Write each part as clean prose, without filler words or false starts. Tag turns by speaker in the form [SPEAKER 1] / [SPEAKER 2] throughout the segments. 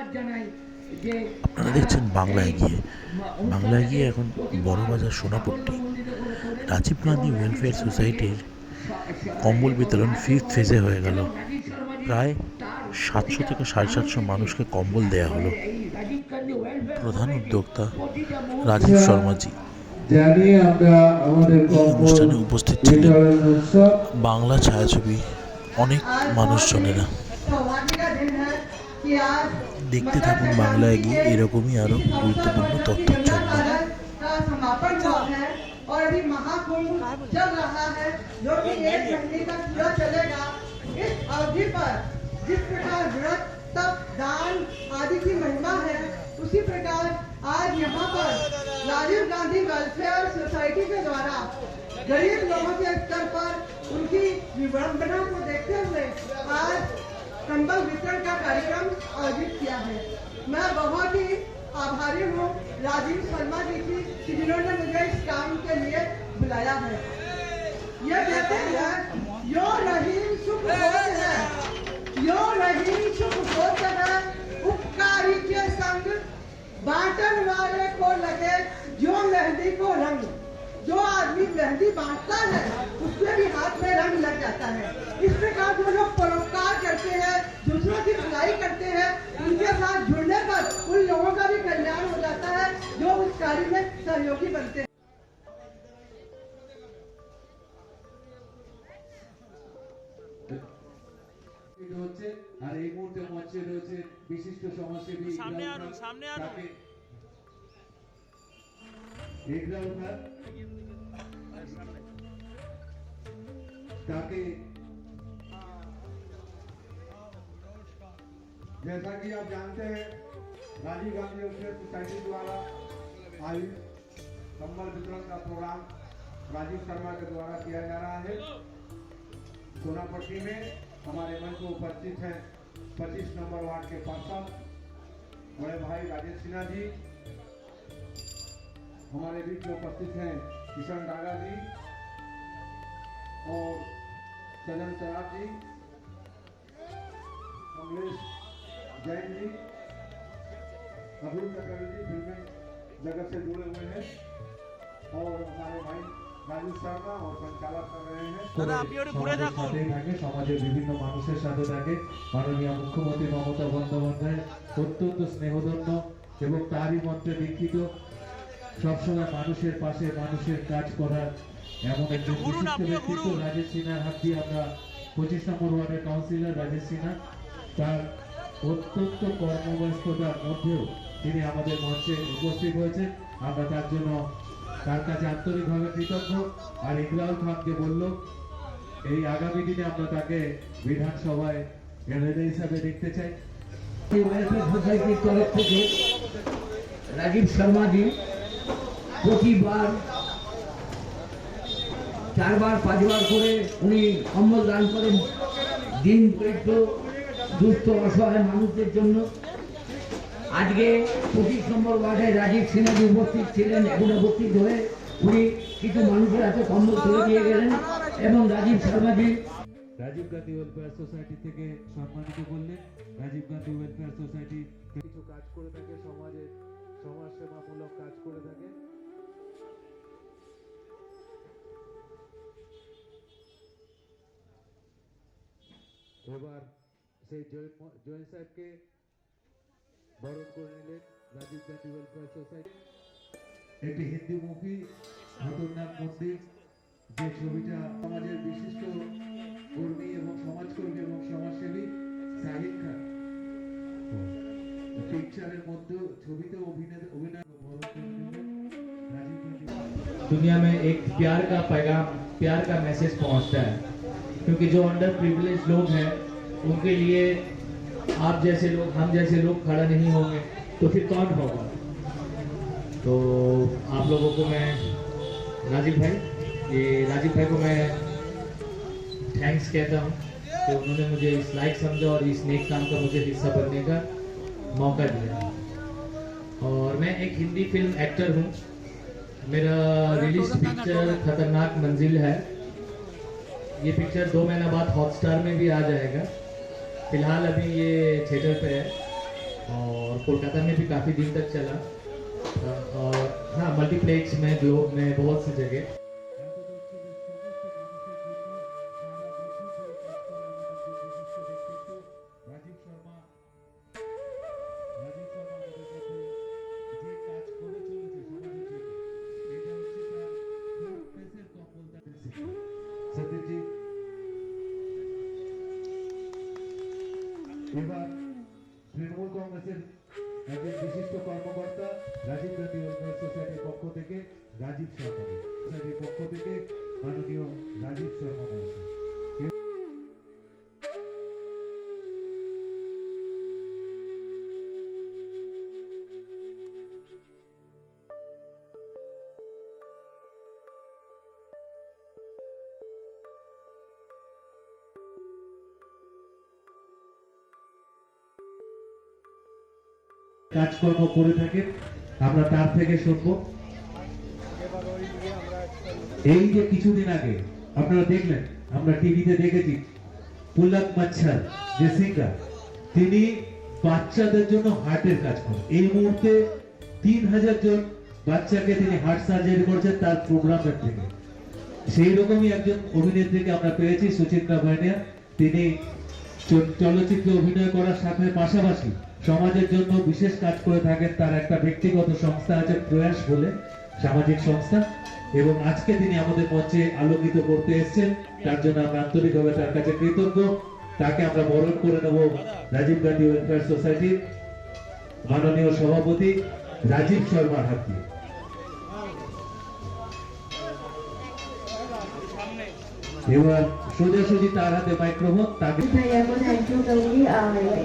[SPEAKER 1] আপনারা দেখছেন বাংলা এগিয়ে। বাংলা এগিয়ে এখন বড়বাজার সোনাপট্টি রাজীব গান্ধী ওয়েলফেয়ার সোসাইটির কম্বল বিতরণ ফিফথ ফেজে হয়ে গেল। প্রায় 700 থেকে 750 মানুষকে কম্বল দেয়া হলো। প্রধান উদ্যোক্তা রাজীব শর্মাজি। এই অনুষ্ঠানে উপস্থিত ছিলেন বাংলা ছায়াছবি অনেক মানুষজনেরা। দেখতে থাকুন বাংলা এগিয়ে এরকমই আরো গুরুত্বপূর্ণ তথ্যের জন্য।
[SPEAKER 2] और अभी महाकुंभ चल रहा है जो कि 1 महीने तक पूरा चलेगा। इस अवधि पर जिस प्रकार व्रत तप दान आदि की महिमा है, उसी प्रकार आज यहाँ पर राजीव गांधी वेलफेयर सोसाइटी के द्वारा गरीब लोगों के स्तर पर उनकी विडंबना को देखते हुए आज कंबल वितरण का कार्यक्रम आयोजित किया है। मैं बहुत ही आभारी हूँ राजीव शर्मा जी की कि जिन्होंने मुझे इस काम के लिए बुलाया है। ये कहते हैं यो रहीम सुख होत है, यो रहीम सुख होत है, उपकारी के संग बांटन वाले को लगे जो मेहंदी को रंग। जो आदमी मेहंदी बांटता है उसके भी हाथ में रंग लग जाता है। इस प्रकार जो लोग परोपकार करते हैं, दूसरों की भलाई करते हैं, उनके साथ जुड़ने पर उन लोगों का भी कल्याण हो जाता है जो उस कार्य में सहयोगी बनते हैं।
[SPEAKER 3] আর এই মুহূর্তে মঞ্চে রয়েছে বিশিষ্ট সমাজসেবী ताकि जैसा कि आप जानते हैं राजीव गांधी वेलफेयर सोसाइटी द्वारा आयोजित कंबल वितरण का प्रोग्राम राजीव शर्मा के द्वारा किया जा रहा है। सोनापट्टी में हमारे मंच में उपस्थित हैं 25 नंबर वार्ड के पार्षद बड़े भाई राजेश सिन्हा जी। हमारे बीच में उपस्थित हैं किशन डागा जी और चंदन सराफ जी, कमलेश जैन जी, अभूत चक्रवर्ती फिल्म जगत से जुड़े हुए हैं और हमारे भाई राजू शर्मा और संचालक कर रहे हैं। समाजेर विभिन्न मानुषेर साथे थाके माननीय मुख्यमंत्री ममता बंदोपाध्याय अत्यंत स्नेहधन्य एवं तारই মন্ত্রে दीक्षित সবসময় মানুষের পাশে মানুষের কাজ করার এমন একজন বিশিষ্ট ব্যক্তিত্ব রাজেশ সিনহার হাত দিয়ে আমরা 25 নম্বর ওয়ার্ডের কাউন্সিলর রাজেশ সিনহা তার অত্যন্ত কর্মব্যস্ততার মধ্যেও তিনি আমাদের মঞ্চে উপস্থিত হয়েছে। আমরা তার জন্য তার কাছে আন্তরিকভাবে কৃতজ্ঞ। আর ইকরাউল খানকে বলল এই আগামী দিনে আমরা তাকে বিধানসভায় এমএলএ হিসাবে দেখতে চাই।
[SPEAKER 4] ওয়েলফেয়ার সোসাইটির তরফ থেকে রাজীব শর্মা জি প্রতিবার 4 বার 5 বার করে উনি কম্বল দান করেন দিন দরিদ্র দুস্থ অসহায় মানুষদের জন্য। আজকে 25 নম্বর ওয়ার্ডে রাজীব সিনহা জি উপস্থিত ছিলেন। এখন উপস্থিত হয়ে উনি কিছু মানুষের হাতে কম্বল তুলে দিয়ে গেলেন এবং রাজীব শর্মা জি
[SPEAKER 3] রাজীব গান্ধী ওয়েলফেয়ার সোসাইটি থেকে সম্মানিত করলেন। রাজীব গান্ধী ওয়েলফেয়ার সোসাইটি কিছু কাজ করে থাকে, সমাজে সমাজসেবামূলক কাজ করে থাকে। এবার সেই জয়েন সাহেবকে বরণ করে নিলেন রাজীব গান্ধী ওয়েলফেয়ার সোসাইটি। একটি হিন্দি মুভি খতরনাক মন্দির, যে ছবিটা সমাজের বিশিষ্ট কর্মী এবং সমাজকর্মী এবং সমাজসেবী সাহিদ খান पिक्चर छवि अभिनय
[SPEAKER 5] दुनिया में एक प्यार का पैगाम, प्यार का मैसेज पहुंचता है, क्योंकि जो अंडर प्रिविलेज लोग हैं उनके लिए आप जैसे लोग, हम जैसे लोग खड़ा नहीं होंगे तो फिर कौन होगा। तो आप लोगों को मैं राजीव भाई को मैं थैंक्स कहता हूँ कि उन्होंने मुझे इस लायक समझा और इस नेक काम का मुझे हिस्सा बनने का मौका दिया। और मैं एक हिंदी फिल्म एक्टर हूँ। मेरा रिलीज पिक्चर खतरनाक मंजिल है। ये पिक्चर 2 महीना बाद हॉटस्टार में भी आ जाएगा। फिलहाल अभी ये थिएटर पे है और कोलकाता में भी काफ़ी दिन तक चला। और हाँ, मल्टीप्लेक्स में, ग्लोब में, बहुत सी जगह।
[SPEAKER 3] সত্যজিৎ এবার তৃণমূল কংগ্রেসের একজন বিশিষ্ট কর্মকর্তা রাজীব গান্ধী ওয়েলফেয়ার সোসাইটির পক্ষ থেকে রাজীব শর্মা সোসাইটির পক্ষ থেকে মাননীয় রাজীব শর্মা মহাশয়। কাজকর্ম করে থাকেন, আমরা তার থেকে শুনবো। এই যে কিছুদিন আগে আপনারা দেখলেন, আমরা টিভিতে দেখেছি, পুলক মচ্ছর যে সিঙ্গার, তিনি বাচ্চাদের জন্য হার্টের কাজ করেন। এই মুহূর্তে 3000 জন বাচ্চাকে তিনি হার্ট সার্জারি করছেন তার প্রোগ্রামের থেকে। সেই রকমই একজন অভিনেত্রীকে আমরা পেয়েছি, সুচিত্রা ভাইনিয়া। তিনি চলচ্চিত্রে অভিনয় করার সাথে পাশাপাশি সমাজের জন্য বিশেষ কাজ করে থাকেন। তার একটা ব্যক্তিগত সংস্থা আছে, প্রয়াস বলে সামাজিক সংস্থা, এবং আজকে তিনি আমাদের মঞ্চে আলোকিত করতে এসেছেন। তার জন্য আমরা আন্তরিকভাবে তার কাছে কৃতজ্ঞ। তাকে আমরা বরণ করে নেব রাজীব গান্ধী ওয়েলফেয়ার সোসাইটির মাননীয় সভাপতি রাজীব শর্মার হাত দিয়ে। এবার সোজাসুজি তার হাতে মাইক্রোফোন। তাকে
[SPEAKER 6] भैया को थैंक यू करूँगी।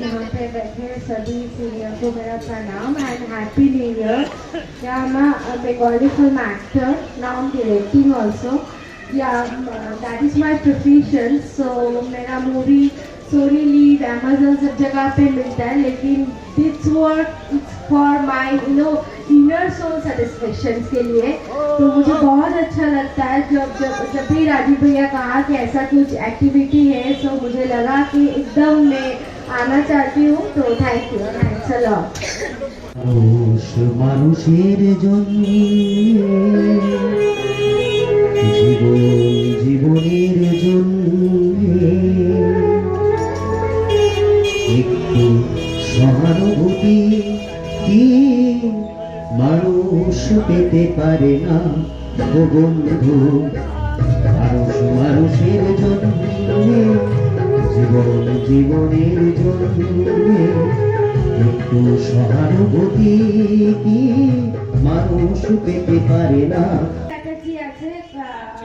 [SPEAKER 6] यहाँ पे बैठे सभी सीनियर को मेरा प्रणाम एंड हैप्पी न्यू ईयर। या मैं Bengali film actor, now directing also. या दैट इज माई प्रोफेशन। सो मेरा मूवी स्टोरी लीड अमेजन सब जगह पे मिलता है, लेकिन this work for my inner soul satisfaction के लिए। तो मुझे बहुत अच्छा लगता है जब भी राजीव भैया कहा कि ऐसा कुछ एक्टिविटी है, तो मुझे लगा कि एकदम मैं आना चाहती हूँ। तो thank you, thanks a lot.
[SPEAKER 7] মানুষ মানুষের জন্য, জীবন জীবনের জন্য একটু সহানুভূতি কি মানুষ পেতে পারে না ও বন্ধু। মানুষ মানুষের জন্য, জীবন জীবনের জন্য একটু সহানুভূতি কি মানুষ পেতে পারে না।
[SPEAKER 6] চ্যাটার্জি আছে,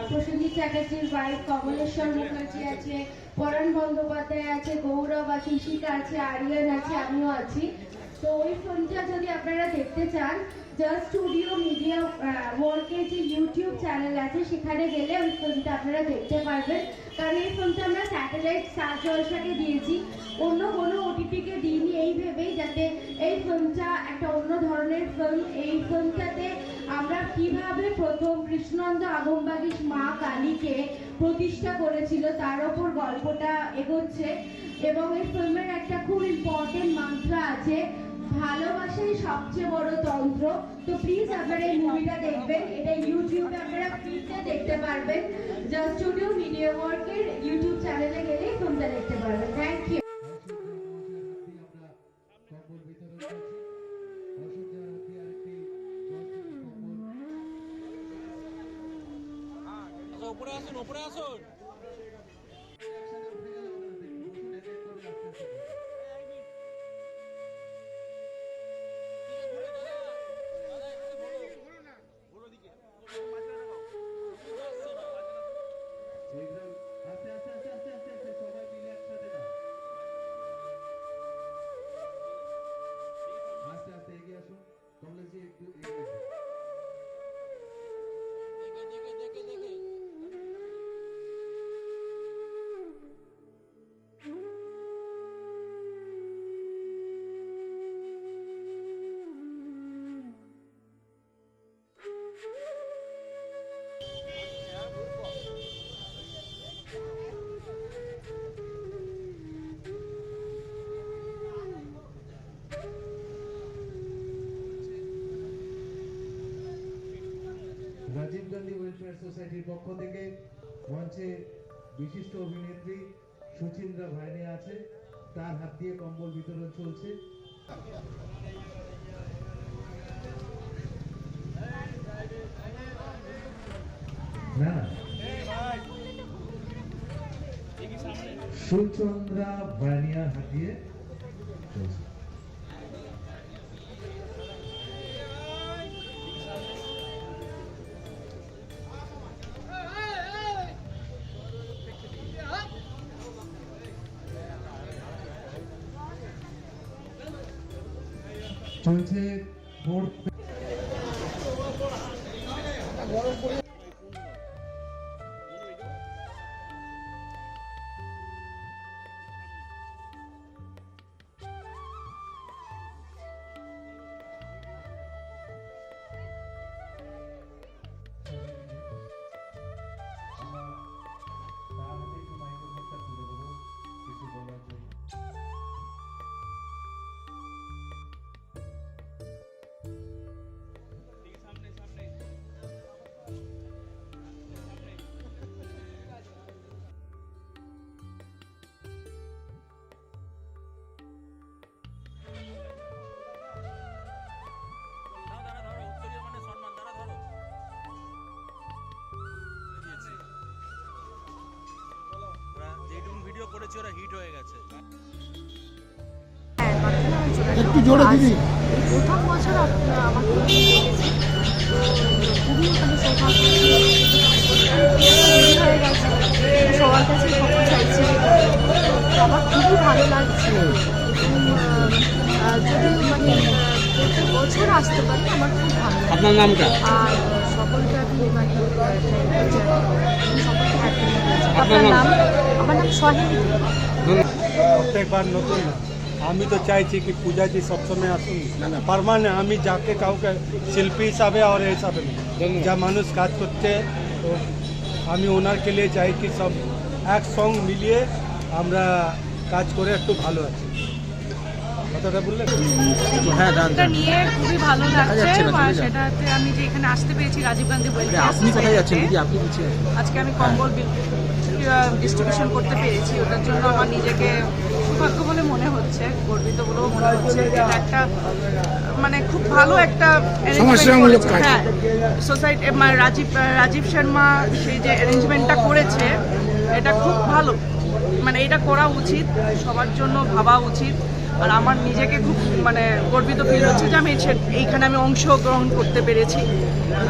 [SPEAKER 6] প্রসেনজিৎ চ্যাটার্জির ওয়াইফ কমলেশ্বর মুখার্জি আছে, পরাণ বন্দ্যোপাধ্যায় আছে, গৌরব আছে, ইশিকা আছে, আরিয়ান আছে, আমিও আছি। তো ওই ফিল্মটা যদি আপনারা দেখতে চান, জাস্ট স্টুডিও মিডিয়া ওয়ার্কের যে ইউটিউব চ্যানেল আছে, সেখানে গেলে ওই ফিল্মটা আপনারা দেখতে পারবেন। কারণ এই ফিল্মটা আমরা স্যাটেলাইট স্টার জলসাকে দিয়েছি, অন্য কোনো ওটিটিকে দিইনি, এই ভেবেই যাতে এই ফিল্মটা একটা অন্য ধরনের ফিল্ম। এই ফিল্মটাতে আমরা কিভাবে প্রথম কৃষ্ণনন্দ আগমবাগীশ মা কালীকে প্রতিষ্ঠা করেছিল তার ওপর গল্পটা এগোচ্ছে। এবং এই ফিল্মের একটা খুব ইম্পর্টেন্ট মন্ত্র আছে, ভালোবাসাই সবচেয়ে বড় তন্ত্র। তো প্লিজ আপনারা এই মুভিটা দেখবেন। এটা ইউটিউবে আপনারা ফ্রিতে দেখতে পারবেন। জাস্ট স্টুডিও মিডিয়া ওয়ার্কের ইউটিউব চ্যানেলে গেলে ফিল্মটা দেখতে পারবেন। Thank you.
[SPEAKER 1] উপরে আসুন, উপরে আসুন।
[SPEAKER 3] সবাই মিলে একসাথে না, আস্তে আস্তে এগিয়ে আসুন। কমলেশজি একটু এগিয়ে আসুন।
[SPEAKER 1] দেখে দেখে দেখে দেখে
[SPEAKER 3] রাজীব গান্ধী ওয়েলফেয়ার সোসাইটির পক্ষ থেকে মঞ্চে বিশিষ্ট অভিনেত্রী সুচিন্দ্রা ভাইনে আছে, তার হাত দিয়ে কম্বল বিতরণ চলছে। না সুচন্দ্রা ভাইনিয়ার হাত দিয়ে চলছে। চলছে ফোর্থ
[SPEAKER 1] ভিডিও করেছে ওরা হিট হয়ে গেছে।
[SPEAKER 8] একটু জোরে দিদি।
[SPEAKER 6] প্রথম বছর আমাকে দেখেছি, খুবই মানে সৌভাগ্য হয়ে গেছে। সবার কাছে খবর চাইছি, আমার খুবই ভালো লাগছে। যদি মানে প্রত্যেক বছর আসতে পারি আমার খুব ভালো লাগে।
[SPEAKER 8] আপনার নামটা?
[SPEAKER 6] আর সকলকে আমি মানে সকলকে হ্যাপি।
[SPEAKER 8] আপনার নাম?
[SPEAKER 6] আমার নাম সোহেলি।
[SPEAKER 9] প্রত্যেকবার নতুন না, আমি তো চাইছি কি পূজাজি সবসময় আসুন পারমানেন্ট। আমি যাকে কাউকে শিল্পী হিসাবে আর এই হিসাবে না, যা মানুষ কাজ করছে তো আমি ওনারকে লিয়ে চাই কি সব এক সঙ্গ মিলিয়ে আমরা কাজ করে একটু ভালো আছি। কথাটা বললেন?
[SPEAKER 8] হ্যাঁ,
[SPEAKER 10] এটা নিয়ে খুবই ভালো লাগছে। সেটাতে আমি যে এখানে আসতে পেরেছি রাজীব গান্ধী ওয়েলফেয়ার
[SPEAKER 8] আপনি কোথায় যাচ্ছেন
[SPEAKER 10] সোসাইটিতে,
[SPEAKER 8] দিদি? আপনি পিছিয়ে
[SPEAKER 10] আজকে আমি কম্বল ডিস্ট্রিবিউশন করতে পেরেছি। ওটার জন্য আমার নিজেকে সৌভাগ্য বলে মনে হচ্ছে, গর্বিত বলেও মনে হচ্ছে। এটা একটা মানে খুব ভালো একটা
[SPEAKER 8] সমাজসেবামূলক কাজ।
[SPEAKER 10] হ্যাঁ, সোসাইটি মানে রাজীব শর্মা সেই যে অ্যারেঞ্জমেন্টটা করেছে এটা খুব ভালো। মানে এটা করা উচিত, সবার জন্য ভাবা উচিত। আর আমার নিজেকে খুব মানে গর্বিত ফিল হচ্ছে যে আমি এইখানে আমি অংশগ্রহণ করতে পেরেছি।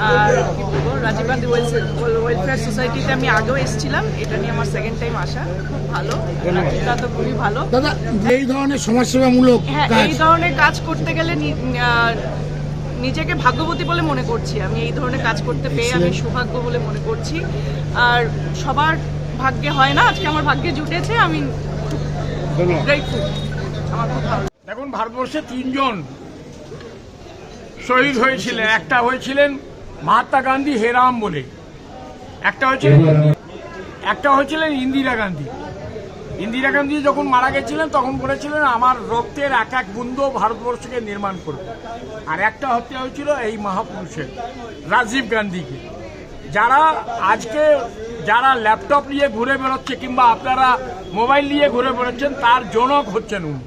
[SPEAKER 10] আর কি বলবো, রাজীব গান্ধী ওয়েলফেয়ার সোসাইটিতে আমি আগেও এসেছিলাম, এটা নিয়ে আমার সেকেন্ড টাইম আসা। খুব ভালো, এটা তো খুবই ভালো।
[SPEAKER 8] দাদা, এই ধরনের সমাজসেবামূলক
[SPEAKER 10] হ্যাঁ,
[SPEAKER 8] কাজ,
[SPEAKER 10] এই ধরনের কাজ করতে গেলে নিজেকে ভাগ্যবতী বলে মনে করছি। আমি এই ধরনের কাজ করতে পেয়ে আমি সৌভাগ্য বলে মনে করছি। আর সবার ভাগ্যে হয় না, আজকে আমার ভাগ্যে জুটেছে, আমি গ্রেটফুল। আমার খুব ভালো।
[SPEAKER 11] দেখুন, ভারতবর্ষে 3 জন শহীদ হয়েছিলেন। একটা হয়েছিলেন মহাত্মা গান্ধী হেরাম বলে, একটা হয়েছিলেন ইন্দিরা গান্ধী। ইন্দিরা গান্ধী যখন মারা গেছিলেন তখন বলেছিলেন আমার রক্তের এক এক বুন্দো ভারতবর্ষকে নির্মাণ করবে। আর একটা হত্যা হয়েছিল এই মহাপুরুষের, রাজীব গান্ধীকে। যারা ল্যাপটপ নিয়ে ঘুরে বেরোচ্ছে কিংবা আপনারা মোবাইল নিয়ে ঘুরে বেরোচ্ছেন, তার জনক হচ্ছেন উনি।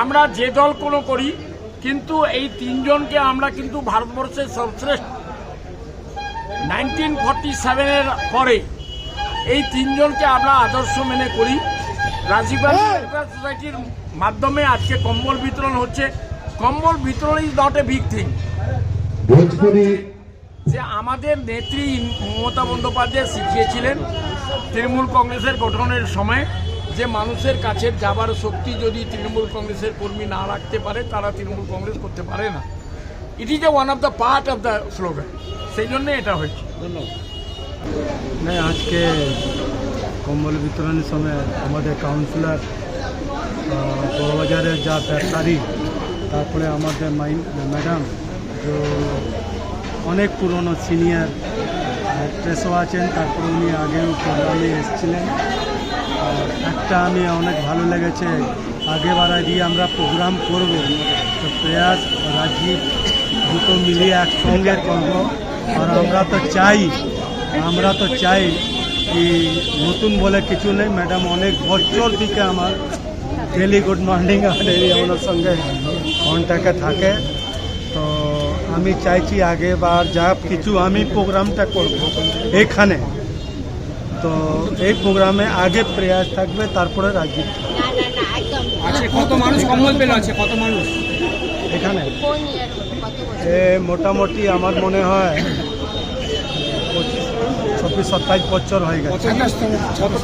[SPEAKER 11] আমরা যে দল কোনো করি, কিন্তু এই 3 জনকে আমরা কিন্তু ভারতবর্ষের সর্বশ্রেষ্ঠ 1947-এর পরে এই 3 জনকে আমরা আদর্শ মেনে করি। রাজীব গান্ধী ওয়েলফেয়ার সোসাইটির মাধ্যমে আজকে কম্বল বিতরণ হচ্ছে। কম্বল বিতরণ is not a big thing. যে আমাদের নেত্রী মমতা বন্দ্যোপাধ্যায় শিখিয়েছিলেন তৃণমূল কংগ্রেসের গঠনের সময়, যে মানুষের কাছে যাবার শক্তি যদি তৃণমূল কংগ্রেসের কর্মী না রাখতে পারে, তারা তৃণমূল কংগ্রেস করতে পারে না। It is a one of the part of the slogan. সেই জন্য এটা হয়েছে।
[SPEAKER 9] नहीं, आज के कम्बल वितरण समय हमारे काउंसिलर बड़बाजार जा पेशारी तारपरे हमारे मैडम जो अनेक पुरानो सिनियर एक्ट्रेसो आছেন, তারপরে উনি আগেও প্রোগ্রামে এসেছিলেন। আর একটা আমি অনেক ভালো লেগেছে, আগে বাড়ায় দিয়ে আমরা প্রোগ্রাম করব, তো প্রয়াস রাজীব দুটো মিলিয়ে একসঙ্গে করব। আর আমরা তো চাই কি নতুন বলে কিছু নেই। ম্যাডাম অনেক বছর থেকে আমার ডেলি গুড মর্নিং আর ডেলি ওনার সঙ্গে কন্ট্যাক্টে থাকে। তো আমি চাইছি আগেবার যা কিছু আমি প্রোগ্রামটা করব এখানে, তো এই প্রোগ্রামে আগে প্রয়াস থাকবে, তারপরে রাজীব।
[SPEAKER 8] আচ্ছা, কত মানুষ কম্বল পেল? আছে কত মানুষ
[SPEAKER 9] এখানে? মোটামুটি আমার মনে হয় 26-27 বছর হয়ে গেছে।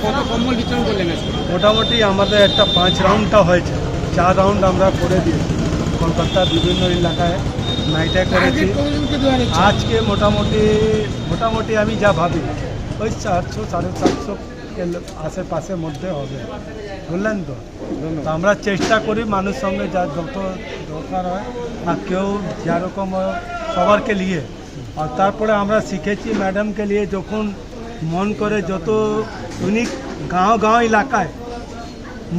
[SPEAKER 8] কত কম্বল বিতরণ করলেন?
[SPEAKER 9] মোটামুটি আমাদের একটা 5 রাউন্ডটা হয়েছে, 4 রাউন্ড আমরা করে দিয়েছি কলকাতার বিভিন্ন এলাকায় নাইটে করেছি। আজকে মোটামুটি আমি যা ভাবি ওই 400-750 এর আশেপাশের মধ্যে হবে, বুঝলেন তো? তো আমরা চেষ্টা করি মানুষ সঙ্গে যা যত দরকার হয় আর কেউ যেরকম সবারকে নিয়ে। আর তারপরে আমরা শিখেছি ম্যাডামকে নিয়ে যখন মন করে যত উনি গাঁও এলাকায়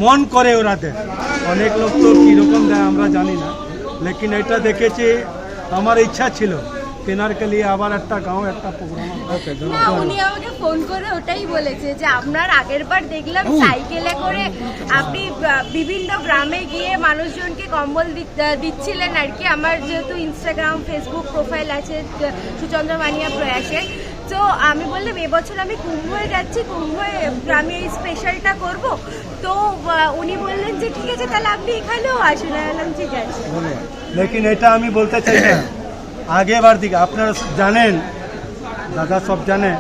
[SPEAKER 9] মন করে ওরা দেয়। অনেক লোক তো কীরকম দেয় আমরা জানি না, লেকিন এটা দেখেছি। আমার ইচ্ছা ছিল তেনারকে নিয়ে আবার একটা গাঁও একটা প্রোগ্রাম।
[SPEAKER 6] উনি আমাকে ফোন করে ওটাই বলেছে যে আপনার আগের বার দেখলাম সাইকেলে করে আপনি বিভিন্ন গ্রামে গিয়ে মানুষজনকে কম্বল দিচ্ছিলেন আর কি। আমার যেহেতু ইনস্টাগ্রাম ফেসবুক প্রোফাইল আছে সুচন্দ্র মানিয়া প্রয়াসের, তো আমি বললাম এবছর আমি কুম্ভয়ে যাচ্ছি, কুম্ভয়ে আমি এই স্পেশালটা করব। তো উনি বললেন যে ঠিক আছে তাহলে আপনি এখানেও আসুন। বললাম ঠিক আছে।
[SPEAKER 9] লেকিন এটা আমি বলতে চাই না, আগেবার দিকে আপনারা জানেন, দাদা সব জানে,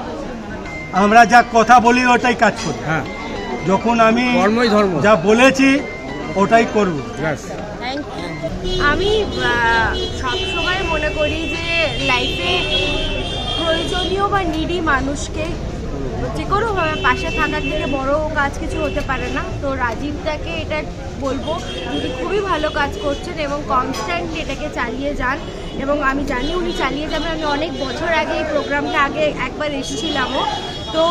[SPEAKER 9] আমরা যা কথা বলি ওটাই কাজ করি।
[SPEAKER 8] হ্যাঁ,
[SPEAKER 9] যখন আমি
[SPEAKER 8] ধর্ম
[SPEAKER 9] যা বলেছি ওটাই করব।
[SPEAKER 6] আমি সবসময় মনে করি যে লাইফে প্রয়োজনীয় বা নিডি মানুষকে যে কোনোভাবে পাশে থাকার থেকে বড় কাজ কিছু হতে পারে না। তো রাজীবদাকে এটা বলবো, উনি খুবই ভালো কাজ করছেন এবং কনস্ট্যান্ট এটাকে চালিয়ে যান, এবং আমি জানি উনি চালিয়ে যাবেন। আমি অনেক বছর আগে এই প্রোগ্রামটা আগে একবার এসেছিলামও, তো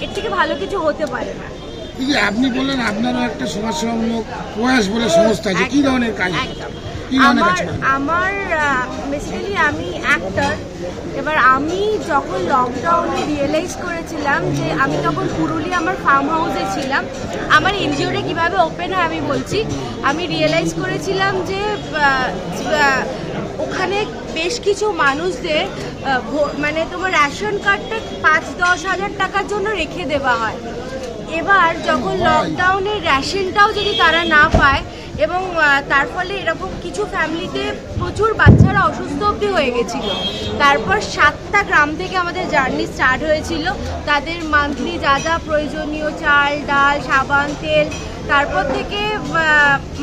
[SPEAKER 6] এর থেকে ভালো কিছু হতে পারে না।
[SPEAKER 8] আপনি বললেন আপনারও একটা সমাজসেবামূলক প্রয়াস বলে সংস্থা আছে, কি ধরনের কাজ?
[SPEAKER 6] আমার বেসিক্যালি আমি অ্যাক্টর। এবার আমি যখন লকডাউনে রিয়েলাইজ করেছিলাম যে আমি তখন পুরুলিয়া আমার ফার্ম হাউসে ছিলাম, আমার এনজিওটা কীভাবে ওপেন হয় আমি বলছি। আমি রিয়েলাইজ করেছিলাম যে ওখানে বেশ কিছু মানুষদের মানে তোমার রেশন কার্ডটা 5-10 হাজার টাকার জন্য রেখে দেওয়া হয়। এবার যখন লকডাউনের রেশনটাও যদি তারা না পায়, এবং তার ফলে এরকম কিছু ফ্যামিলিতে প্রচুর বাচ্চারা অসুস্থ অবধি হয়ে গেছিলো। তারপর 7টা গ্রাম থেকে আমাদের জার্নি স্টার্ট হয়েছিল, তাদের মান্থলি যা যা প্রয়োজনীয় চাল ডাল সাবান তেল। তারপর থেকে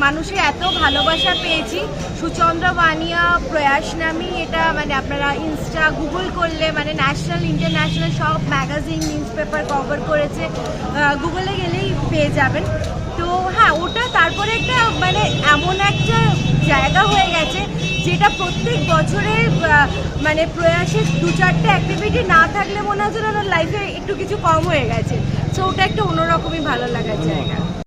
[SPEAKER 6] মানুষের এত ভালোবাসা পেয়েছি। সুচন্দ্র বানিয়া প্রয়াস নামই এটা, মানে আপনারা ইনস্টা গুগল করলে মানে ন্যাশনাল ইন্টারন্যাশনাল সব ম্যাগাজিন নিউজ পেপার কভার করেছে, গুগলে গেলেই পেয়ে যাবেন। তো হ্যাঁ, ওটা তারপরে একটা মানে এমন একটা জায়গা হয়ে গেছে যেটা প্রত্যেক বছরে মানে প্রয়াসের 2-4টে অ্যাক্টিভিটি না থাকলে মনে হচ্ছে ওনার লাইফে একটু কিছু কম হয়ে গেছে। সো ওটা একটা অন্যরকমই ভালো লাগার জায়গা।